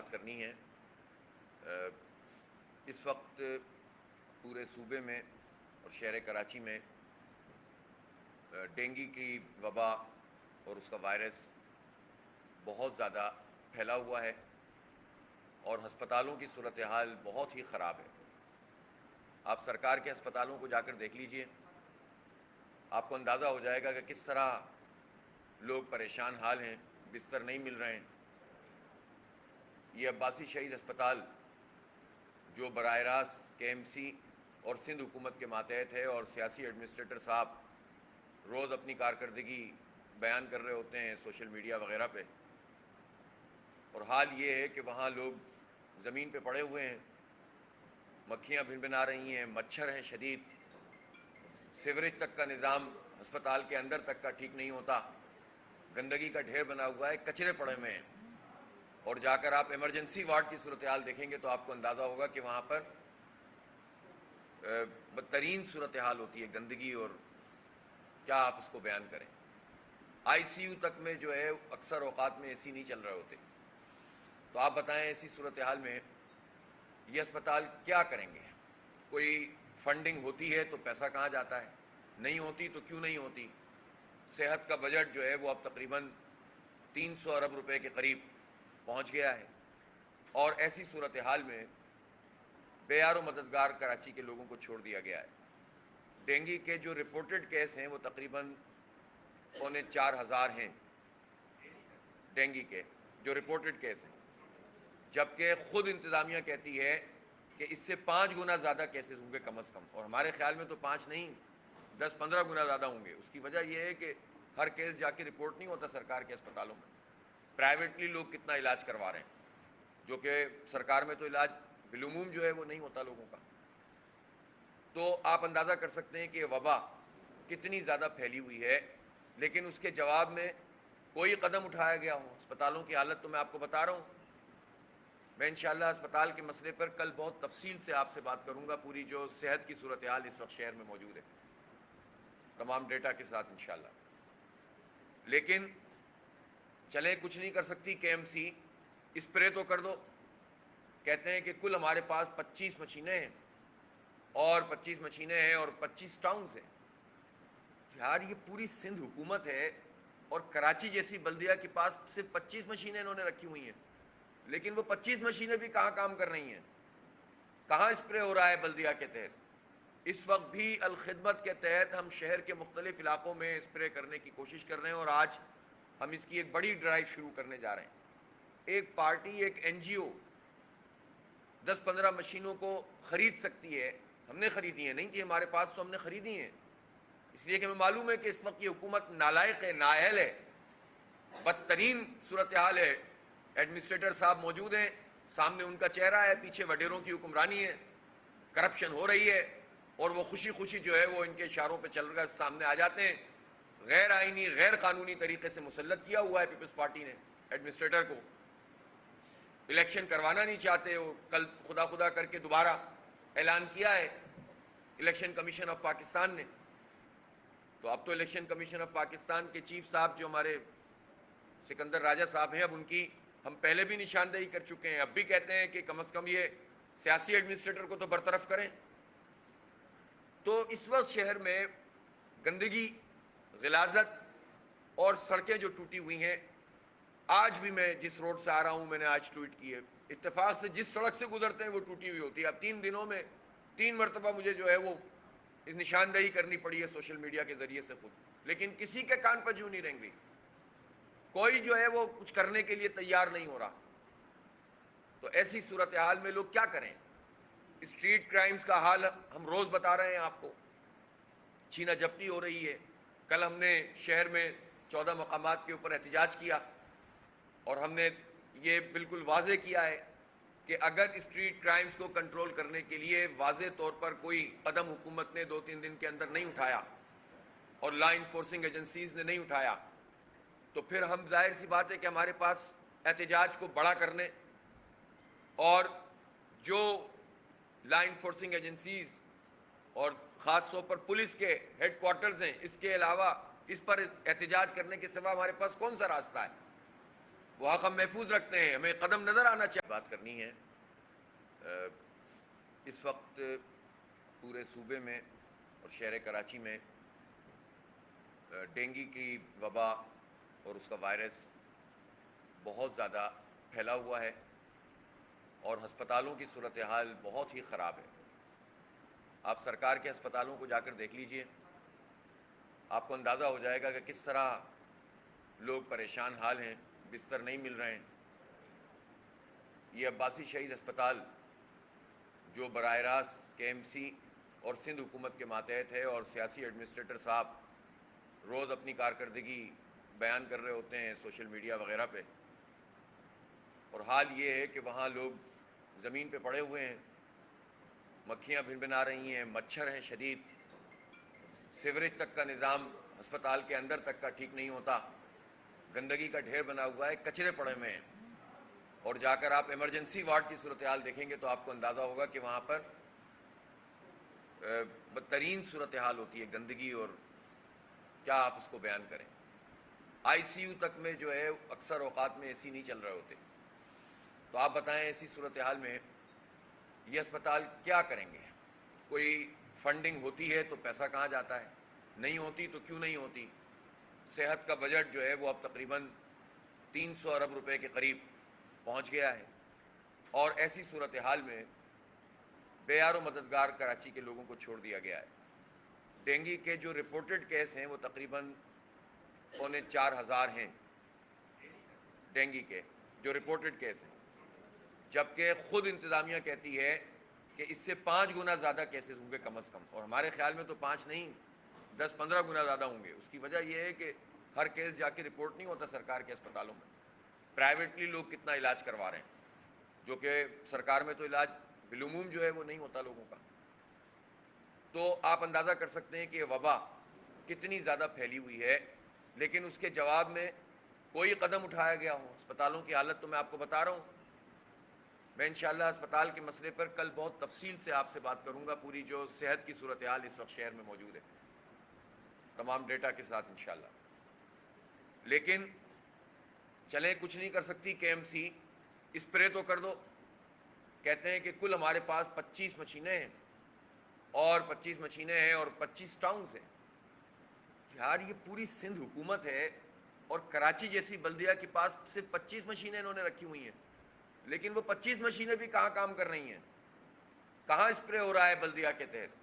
بات کرنی ہے۔ اس وقت پورے صوبے میں اور شہر کراچی میں ڈینگی کی وبا اور اس کا وائرس بہت زیادہ پھیلا ہوا ہے اور ہسپتالوں کی صورتحال بہت ہی خراب ہے۔ آپ سرکار کے ہسپتالوں کو جا کر دیکھ لیجئے، آپ کو اندازہ ہو جائے گا کہ کس طرح لوگ پریشان حال ہیں، بستر نہیں مل رہے ہیں۔ یہ عباسی شہید ہسپتال جو براہ راست کے ایم سی اور سندھ حکومت کے ماتحت ہے، اور سیاسی ایڈمنسٹریٹر صاحب روز اپنی کارکردگی بیان کر رہے ہوتے ہیں سوشل میڈیا وغیرہ پہ، اور حال یہ ہے کہ وہاں لوگ زمین پہ پڑے ہوئے ہیں، مکھیاں بھنبھنا رہی ہیں، مچھر ہیں شدید، سیوریج تک کا نظام ہسپتال کے اندر تک کا ٹھیک نہیں ہوتا، گندگی کا ڈھیر بنا ہوا ہے، کچرے پڑے ہوئے ہیں۔ اور جا کر آپ ایمرجنسی وارڈ کی صورتحال دیکھیں گے تو آپ کو اندازہ ہوگا کہ وہاں پر بدترین صورتحال ہوتی ہے، گندگی، اور کیا آپ اس کو بیان کریں۔ آئی سی یو تک میں جو ہے اکثر اوقات میں اے سی نہیں چل رہے ہوتے۔ تو آپ بتائیں ایسی صورتحال میں یہ اسپتال کیا کریں گے؟ کوئی فنڈنگ ہوتی ہے تو پیسہ کہاں جاتا ہے؟ نہیں ہوتی تو کیوں نہیں ہوتی؟ صحت کا بجٹ جو ہے وہ اب تقریباً 300 ارب روپے کے قریب پہنچ گیا ہے، اور ایسی صورتحال میں بے یار و مددگار کراچی کے لوگوں کو چھوڑ دیا گیا ہے۔ ڈینگی کے جو رپورٹڈ کیس ہیں وہ تقریباً 4,500 ہیں، ڈینگی کے جو رپورٹڈ کیس ہیں، جبکہ خود انتظامیہ کہتی ہے کہ اس سے 5 گنا زیادہ کیسز ہوں گے کم از کم، اور ہمارے خیال میں تو 5 نہیں، 10-15 گنا زیادہ ہوں گے۔ اس کی وجہ یہ ہے کہ ہر کیس جا کے رپورٹ نہیں ہوتا سرکار کے اسپتالوں میں، پرائیویٹلی لوگ کتنا علاج کروا رہے ہیں، جو کہ سرکار میں تو علاج بالعموم جو ہے وہ نہیں ہوتا لوگوں کا۔ تو آپ اندازہ کر سکتے ہیں کہ یہ وبا کتنی زیادہ پھیلی ہوئی ہے، لیکن اس کے جواب میں کوئی قدم اٹھایا گیا ہو۔ اسپتالوں کی حالت تو میں آپ کو بتا رہا ہوں، میں انشاءاللہ اسپتال کے مسئلے پر کل بہت تفصیل سے آپ سے بات کروں گا، پوری جو صحت کی صورتحال اس وقت شہر میں موجود ہے تمام ڈیٹا کے ساتھ انشاءاللہ۔ لیکن چلیں کچھ نہیں کر سکتی کے ایم سی، اسپرے تو کر دو۔ کہتے ہیں کہ کل ہمارے پاس 25 مشینیں ہیں، اور 25 مشینیں ہیں اور 25 ٹاؤنز ہیں۔ یار یہ پوری سندھ حکومت ہے، اور کراچی جیسی بلدیہ کے پاس صرف 25 مشینیں انہوں نے رکھی ہوئی ہیں، لیکن وہ 25 مشینیں بھی کہاں کام کر رہی ہیں؟ کہاں اسپرے ہو رہا ہے بلدیہ کے تحت؟ اس وقت بھی الخدمت کے تحت ہم شہر کے مختلف علاقوں میں اسپرے کرنے کی کوشش کر رہے ہیں، اور آج ہم اس کی ایک بڑی ڈرائیو شروع کرنے جا رہے ہیں۔ ایک پارٹی، ایک این جی او 10-15 مشینوں کو خرید سکتی ہے، ہم نے خریدی ہیں، نہیں کہ ہمارے پاس تو ہم نے خریدی ہیں، اس لیے کہ ہمیں معلوم ہے کہ اس وقت یہ حکومت نالائق ہے، نااہل ہے، بدترین صورتحال ہے۔ ایڈمنسٹریٹر صاحب موجود ہیں، سامنے ان کا چہرہ ہے، پیچھے وڈیروں کی حکمرانی ہے، کرپشن ہو رہی ہے، اور وہ خوشی خوشی جو ہے وہ ان کے اشاروں پہ چل کر سامنے آ جاتے ہیں۔ غیر آئینی، غیر قانونی طریقے سے مسلط کیا ہوا ہے پیپلز پارٹی نے ایڈمنسٹریٹر کو، الیکشن کروانا نہیں چاہتے۔ وہ کل خدا خدا کر کے دوبارہ اعلان کیا ہے الیکشن کمیشن آف پاکستان نے۔ تو اب تو الیکشن کمیشن آف پاکستان کے چیف صاحب جو ہمارے سکندر راجہ صاحب ہیں، اب ان کی ہم پہلے بھی نشاندہی کر چکے ہیں، اب بھی کہتے ہیں کہ کم از کم یہ سیاسی ایڈمنسٹریٹر کو تو برطرف کریں۔ تو اس وقت شہر میں گندگی، غلاظت اور سڑکیں جو ٹوٹی ہوئی ہیں، آج بھی میں جس روڈ سے آ رہا ہوں، میں نے آج ٹویٹ کی ہے، اتفاق سے جس سڑک سے گزرتے ہیں وہ ٹوٹی ہوئی ہوتی ہے۔ اب 3 دنوں میں 3 مرتبہ مجھے جو ہے وہ نشاندہی کرنی پڑی ہے سوشل میڈیا کے ذریعے سے خود، لیکن کسی کے کان پر جوں نہیں رہیں گی، کوئی جو ہے وہ کچھ کرنے کے لیے تیار نہیں ہو رہا۔ تو ایسی صورتحال میں لوگ کیا کریں؟ اسٹریٹ کرائمز کا حال ہم روز بتا رہے ہیں آپ کو، چھینا جھپٹی ہو رہی ہے۔ کل ہم نے شہر میں 14 مقامات کے اوپر احتجاج کیا، اور ہم نے یہ بالکل واضح کیا ہے کہ اگر اسٹریٹ کرائمز کو کنٹرول کرنے کے لیے واضح طور پر کوئی قدم حکومت نے 2-3 دن کے اندر نہیں اٹھایا، اور لا انفورسنگ ایجنسیز نے نہیں اٹھایا، تو پھر ہم ظاہر سی بات ہے کہ ہمارے پاس احتجاج کو بڑا کرنے، اور جو لا انفورسنگ ایجنسیز اور خاص طور پر پولیس کے ہیڈ کوارٹرز ہیں، اس کے علاوہ اس پر احتجاج کرنے کے سوا ہمارے پاس کون سا راستہ ہے؟ وہ حق ہم محفوظ رکھتے ہیں, ہمیں قدم نظر آنا چاہیے. بات کرنی ہے. اس وقت پورے صوبے میں اور شہر کراچی میں ڈینگی کی وبا اور اس کا وائرس بہت زیادہ پھیلا ہوا ہے اور ہسپتالوں کی صورتحال بہت ہی خراب ہے. آپ سرکار کے ہسپتالوں کو جا کر دیکھ لیجئے, آپ کو اندازہ ہو جائے گا کہ کس طرح لوگ پریشان حال ہیں, بستر نہیں مل رہے ہیں. یہ عباسی شہید ہسپتال جو براہ راست کے ایم سی اور سندھ حکومت کے ماتحت ہے, اور سیاسی ایڈمنسٹریٹر صاحب روز اپنی کارکردگی بیان کر رہے ہوتے ہیں سوشل میڈیا وغیرہ پہ, اور حال یہ ہے کہ وہاں لوگ زمین پہ پڑے ہوئے ہیں, مکھیاں بھن بھنا رہی ہیں, مچھر ہیں شدید, سیوریج تک کا نظام ہسپتال کے اندر تک کا ٹھیک نہیں ہوتا, گندگی کا ڈھیر بنا ہوا ہے, کچرے پڑے ہوئے ہیں. اور جا کر آپ ایمرجنسی وارڈ کی صورتحال دیکھیں گے تو آپ کو اندازہ ہوگا کہ وہاں پر بدترین صورتحال ہوتی ہے, گندگی, اور کیا آپ اس کو بیان کریں. آئی سی یو تک میں جو ہے اکثر اوقات میں اے سی نہیں چل رہے ہوتے. تو آپ بتائیں ایسی صورتحال میں یہ اسپتال کیا کریں گے؟ کوئی فنڈنگ ہوتی ہے تو پیسہ کہاں جاتا ہے, نہیں ہوتی تو کیوں نہیں ہوتی. صحت کا بجٹ جو ہے وہ اب تقریباً 300 ارب روپے کے قریب پہنچ گیا ہے, اور ایسی صورتحال میں بے یار و مددگار کراچی کے لوگوں کو چھوڑ دیا گیا ہے. ڈینگی کے جو رپورٹڈ کیس ہیں وہ تقریباً 4,500 ہیں, ڈینگی کے جو رپورٹڈ کیس ہیں, جبکہ خود انتظامیہ کہتی ہے کہ اس سے 5 گنا زیادہ کیسز ہوں گے کم از کم, اور ہمارے خیال میں تو 5 نہیں 10-15 گنا زیادہ ہوں گے. اس کی وجہ یہ ہے کہ ہر کیس جا کے رپورٹ نہیں ہوتا سرکار کے اسپتالوں میں, پرائیویٹلی لوگ کتنا علاج کروا رہے ہیں, جو کہ سرکار میں تو علاج بالعموم جو ہے وہ نہیں ہوتا لوگوں کا. تو آپ اندازہ کر سکتے ہیں کہ یہ وبا کتنی زیادہ پھیلی ہوئی ہے, لیکن اس کے جواب میں کوئی قدم اٹھایا گیا ہو. اسپتالوں کی حالت تو میں آپ کو بتا رہا ہوں, میں انشاءاللہ اسپتال کے مسئلے پر کل بہت تفصیل سے آپ سے بات کروں گا, پوری جو صحت کی صورتحال اس وقت شہر میں موجود ہے تمام ڈیٹا کے ساتھ انشاءاللہ. لیکن چلیں کچھ نہیں کر سکتی کے ایم سی, اسپرے تو کر دو. کہتے ہیں کہ کل ہمارے پاس 25 مشینیں ہیں اور 25 مشینیں ہیں اور 25 ٹاؤنز ہیں. یار یہ پوری سندھ حکومت ہے اور کراچی جیسی بلدیہ کے پاس صرف 25 مشینیں انہوں نے رکھی ہوئی ہیں, لیکن وہ 25 مشینیں بھی کہاں کام کر رہی ہیں, کہاں اسپرے ہو رہا ہے بلدیہ کے تحت.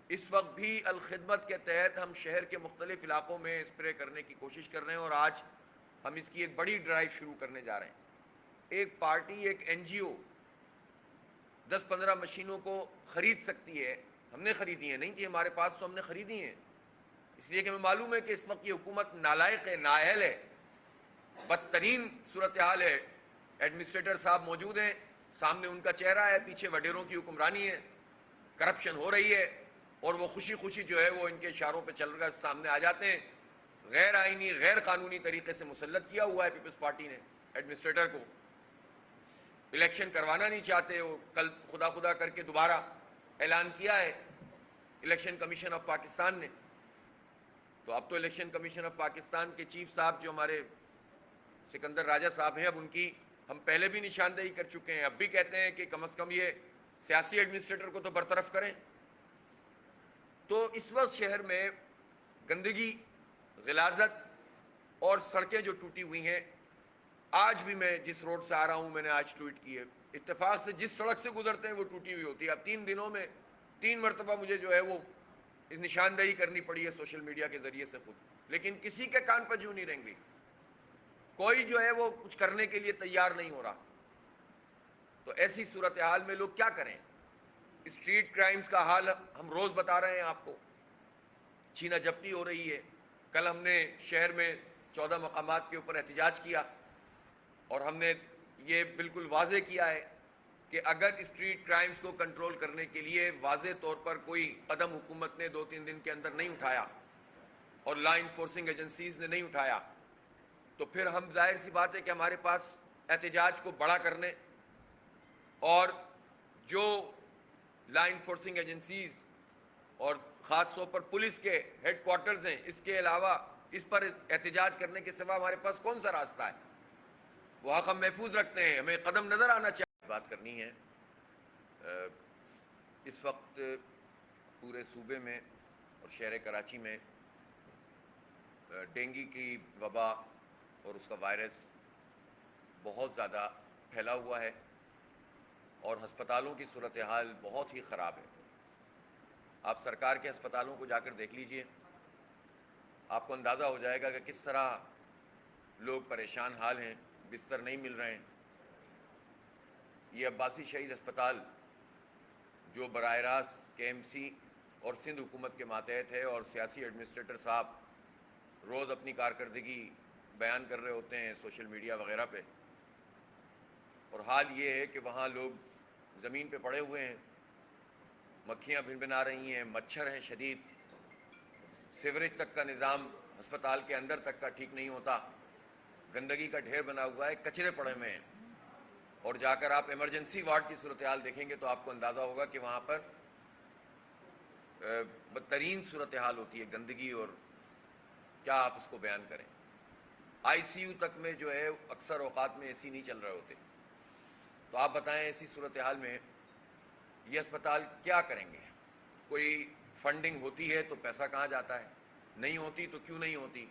اس وقت بھی الخدمت کے تحت ہم شہر کے مختلف علاقوں میں اسپرے کرنے کی کوشش کر رہے ہیں, اور آج ہم اس کی ایک بڑی ڈرائیو شروع کرنے جا رہے ہیں. ایک پارٹی, ایک این جی او 10-15 مشینوں کو خرید سکتی ہے. ہم نے خریدی ہیں, نہیں کہ ہمارے پاس, تو ہم نے خریدی ہیں, اس لیے کہ ہمیں معلوم ہے کہ اس وقت یہ حکومت نالائق ہے, نااہل ہے, بدترین صورتحال ہے. ایڈمنسٹریٹر صاحب موجود ہیں, سامنے ان کا چہرہ ہے, پیچھے وڈیروں کی حکمرانی ہے, کرپشن ہو رہی ہے, اور وہ خوشی خوشی جو ہے وہ ان کے اشاروں پہ چل کر سامنے آ جاتے ہیں. غیر آئینی, غیر قانونی طریقے سے مسلط کیا ہوا ہے پیپلز پارٹی نے ایڈمنسٹریٹر کو. الیکشن کروانا نہیں چاہتے, وہ کل خدا خدا کر کے دوبارہ اعلان کیا ہے الیکشن کمیشن آف پاکستان نے. تو اب تو الیکشن کمیشن آف پاکستان کے چیف صاحب جو ہمارے سکندر راجہ صاحب ہیں, اب ان کی ہم پہلے بھی نشاندہی کر چکے ہیں, اب بھی کہتے ہیں کہ کم از کم یہ سیاسی ایڈمنسٹریٹر کو تو برطرف کریں. تو اس وقت شہر میں گندگی, غلاظت اور سڑکیں جو ٹوٹی ہوئی ہیں, آج بھی میں جس روڈ سے آ رہا ہوں, میں نے آج ٹویٹ کی ہے, اتفاق سے جس سڑک سے گزرتے ہیں وہ ٹوٹی ہوئی ہوتی ہے. اب 3 دنوں میں 3 مرتبہ مجھے جو ہے وہ نشاندہی کرنی پڑی ہے سوشل میڈیا کے ذریعے سے خود, لیکن کسی کے کان پر جوں نہیں رہیں گی, کوئی جو ہے وہ کچھ کرنے کے لیے تیار نہیں ہو رہا. تو ایسی صورتحال میں لوگ کیا کریں؟ اسٹریٹ کرائمز کا حال ہم روز بتا رہے ہیں آپ کو, چھینا جھپٹی ہو رہی ہے. کل ہم نے شہر میں 14 مقامات کے اوپر احتجاج کیا, اور ہم نے یہ بالکل واضح کیا ہے کہ اگر اسٹریٹ کرائمز کو کنٹرول کرنے کے لیے واضح طور پر کوئی قدم حکومت نے 2-3 دن کے اندر نہیں اٹھایا اور لا انفورسنگ ایجنسیز نے نہیں اٹھایا, تو پھر ہم ظاہر سی بات ہے کہ ہمارے پاس احتجاج کو بڑا کرنے اور جو لا انفورسنگ ایجنسیز اور خاص طور پر پولیس کے ہیڈ کوارٹرز ہیں, اس کے علاوہ اس پر احتجاج کرنے کے سوا ہمارے پاس کون سا راستہ ہے؟ وہ حق ہم محفوظ رکھتے ہیں, ہمیں قدم نظر آنا چاہیے. بات کرنی ہے. اس وقت پورے صوبے میں اور شہر کراچی میں ڈینگی کی وبا اور اس کا وائرس بہت زیادہ پھیلا ہوا ہے اور ہسپتالوں کی صورتحال بہت ہی خراب ہے. آپ سرکار کے ہسپتالوں کو جا کر دیکھ لیجئے, آپ کو اندازہ ہو جائے گا کہ کس طرح لوگ پریشان حال ہیں, بستر نہیں مل رہے ہیں. یہ عباسی شہید ہسپتال جو براہ راست کے ایم سی اور سندھ حکومت کے ماتحت ہے, اور سیاسی ایڈمنسٹریٹر صاحب روز اپنی کارکردگی بیان کر رہے ہوتے ہیں سوشل میڈیا وغیرہ پہ, اور حال یہ ہے کہ وہاں لوگ زمین پہ پڑے ہوئے ہیں, مکھیاں بھنبھنا رہی ہیں, مچھر ہیں شدید, سیوریج تک کا نظام ہسپتال کے اندر تک کا ٹھیک نہیں ہوتا, گندگی کا ڈھیر بنا ہوا ہے, کچرے پڑے ہوئے ہیں. اور جا کر آپ ایمرجنسی وارڈ کی صورتحال دیکھیں گے تو آپ کو اندازہ ہوگا کہ وہاں پر بدترین صورتحال ہوتی ہے, گندگی, اور کیا آپ اس کو بیان کریں. آئی سی یو تک میں جو ہے اکثر اوقات میں اے سی نہیں چل رہے ہوتے. تو آپ بتائیں ایسی صورتحال میں یہ اسپتال کیا کریں گے؟ کوئی فنڈنگ ہوتی ہے تو پیسہ کہاں جاتا ہے, نہیں ہوتی تو کیوں نہیں ہوتی.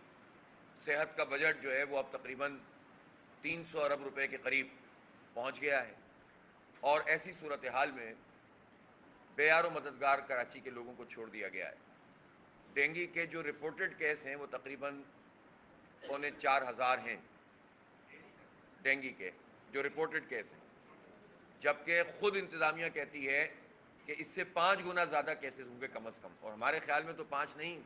صحت کا بجٹ جو ہے وہ اب تقریباً 300 ارب روپے کے قریب پہنچ گیا ہے, اور ایسی صورتحال میں بے یار و مددگار کراچی کے لوگوں کو چھوڑ دیا گیا ہے. ڈینگی کے جو رپورٹڈ کیس ہیں وہ تقریباً 4,500 ہیں, ڈینگی کے جو رپورٹڈ کیس ہیں, جبکہ خود انتظامیہ کہتی ہے کہ اس سے 5 گنا زیادہ کیسز ہوں گے کم از کم, اور ہمارے خیال میں تو 5 نہیں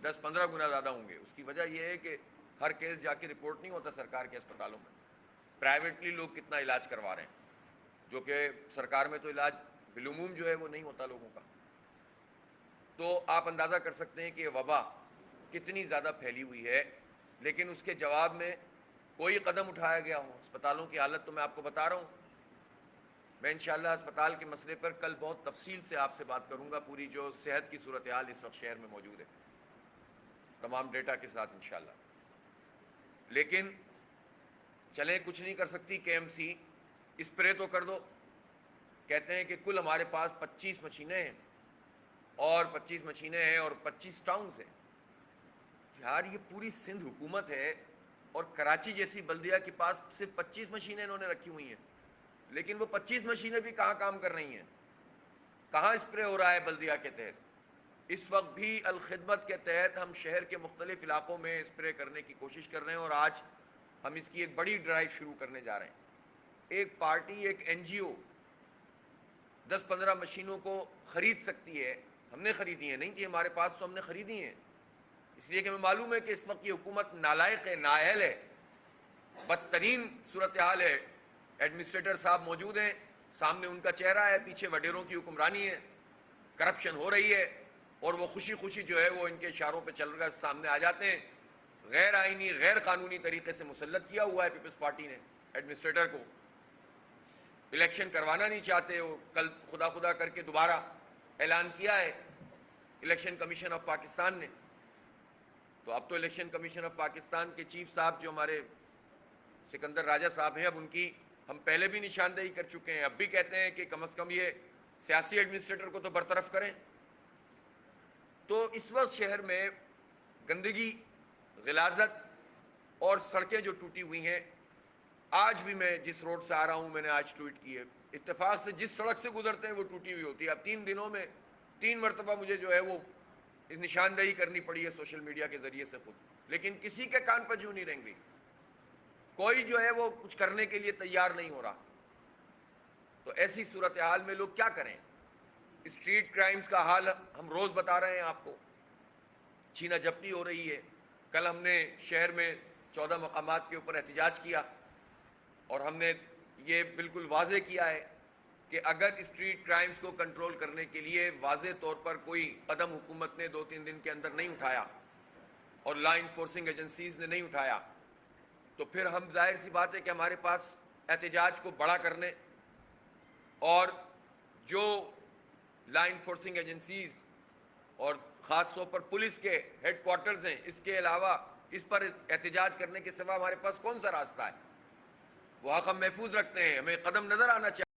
10-15 گنا زیادہ ہوں گے. اس کی وجہ یہ ہے کہ ہر کیس جا کے رپورٹ نہیں ہوتا سرکار کے اسپتالوں میں, پرائیویٹلی لوگ کتنا علاج کروا رہے ہیں, جو کہ سرکار میں تو علاج بالعموم جو ہے وہ نہیں ہوتا لوگوں کا. تو آپ اندازہ کر سکتے ہیں کہ یہ وبا کتنی زیادہ پھیلی ہوئی ہے, لیکن اس کے جواب میں کوئی قدم اٹھایا گیا ہو. اسپتالوں کی حالت تو میں آپ کو بتا رہا ہوں, میں انشاءاللہ اسپتال کے مسئلے پر کل بہت تفصیل سے آپ سے بات کروں گا, پوری جو صحت کی صورتحال اس وقت شہر میں موجود ہے تمام ڈیٹا کے ساتھ انشاءاللہ. لیکن چلیں کچھ نہیں کر سکتی کے ایم سی, اسپرے تو کر دو. کہتے ہیں کہ کل ہمارے پاس 25 مشینیں ہیں, اور 25 مشینیں ہیں اور 25 ٹاؤنز ہیں. یار یہ پوری سندھ حکومت ہے, اور کراچی جیسی بلدیہ کے پاس صرف 25 مشینیں انہوں نے رکھی ہوئی ہیں, لیکن وہ 25 مشینیں بھی کہاں کام کر رہی ہیں, کہاں اسپرے ہو رہا ہے بلدیہ کے تحت. اس وقت بھی الخدمت کے تحت ہم شہر کے مختلف علاقوں میں اسپرے کرنے کی کوشش کر رہے ہیں, اور آج ہم اس کی ایک بڑی ڈرائیو شروع کرنے جا رہے ہیں. ایک پارٹی, ایک این جی او 10-15 مشینوں کو خرید سکتی ہے, ہم نے خریدی ہیں, نہیں کہ ہمارے پاس تو ہم نے خریدی ہیں, اس لیے کہ ہمیں معلوم ہے کہ اس وقت یہ حکومت نالائق ہے, نااہل ہے, بدترین صورتحال ہے. ایڈمنسٹریٹر صاحب موجود ہیں, سامنے ان کا چہرہ ہے, پیچھے وڈیروں کی حکمرانی ہے, کرپشن ہو رہی ہے, اور وہ خوشی خوشی جو ہے وہ ان کے اشاروں پہ چل کر سامنے آ جاتے ہیں. غیر آئینی غیر قانونی طریقے سے مسلط کیا ہوا ہے پیپلز پارٹی نے ایڈمنسٹریٹر کو, الیکشن کروانا نہیں چاہتے. وہ کل خدا کر کے دوبارہ اعلان کیا ہے الیکشن کمیشن آف پاکستان نے. تو اب تو الیکشن کمیشن آف پاکستان کے چیف صاحب جو ہمارے سکندر راجہ صاحب ہیں, اب ان کی ہم پہلے بھی نشاندہی کر چکے ہیں, اب بھی کہتے ہیں کہ کم از کم یہ سیاسی ایڈمنسٹریٹر کو تو برطرف کریں. تو اس وقت شہر میں گندگی, غلاظت اور سڑکیں جو ٹوٹی ہوئی ہیں, آج بھی میں جس روڈ سے آ رہا ہوں میں نے آج ٹویٹ کی ہے, اتفاق سے جس سڑک سے گزرتے ہیں وہ ٹوٹی ہوئی ہوتی ہے. اب 3 دنوں میں 3 مرتبہ مجھے جو ہے وہ نشاندہی کرنی پڑی ہے سوشل میڈیا کے ذریعے سے خود, لیکن کسی کے کان پر جوں نہیں رہیں گی, کوئی جو ہے وہ کچھ کرنے کے لیے تیار نہیں ہو رہا. تو ایسی صورتحال میں لوگ کیا کریں؟ اسٹریٹ کرائمز کا حال ہم روز بتا رہے ہیں آپ کو, چھینا جھپٹی ہو رہی ہے. کل ہم نے شہر میں 14 مقامات کے اوپر احتجاج کیا, اور ہم نے یہ بالکل واضح کیا ہے کہ اگر اسٹریٹ کرائمز کو کنٹرول کرنے کے لیے واضح طور پر کوئی قدم حکومت نے 2-3 دن کے اندر نہیں اٹھایا, اور لا انفورسنگ ایجنسیز نے نہیں اٹھایا, تو پھر ہم ظاہر سی بات ہے کہ ہمارے پاس احتجاج کو بڑا کرنے, اور جو لا انفورسنگ ایجنسیز اور خاص طور پر پولیس کے ہیڈ کوارٹرز ہیں, اس کے علاوہ اس پر احتجاج کرنے کے سوا ہمارے پاس کون سا راستہ ہے؟ وہ حق ہم محفوظ رکھتے ہیں, ہمیں قدم نظر آنا چاہیے.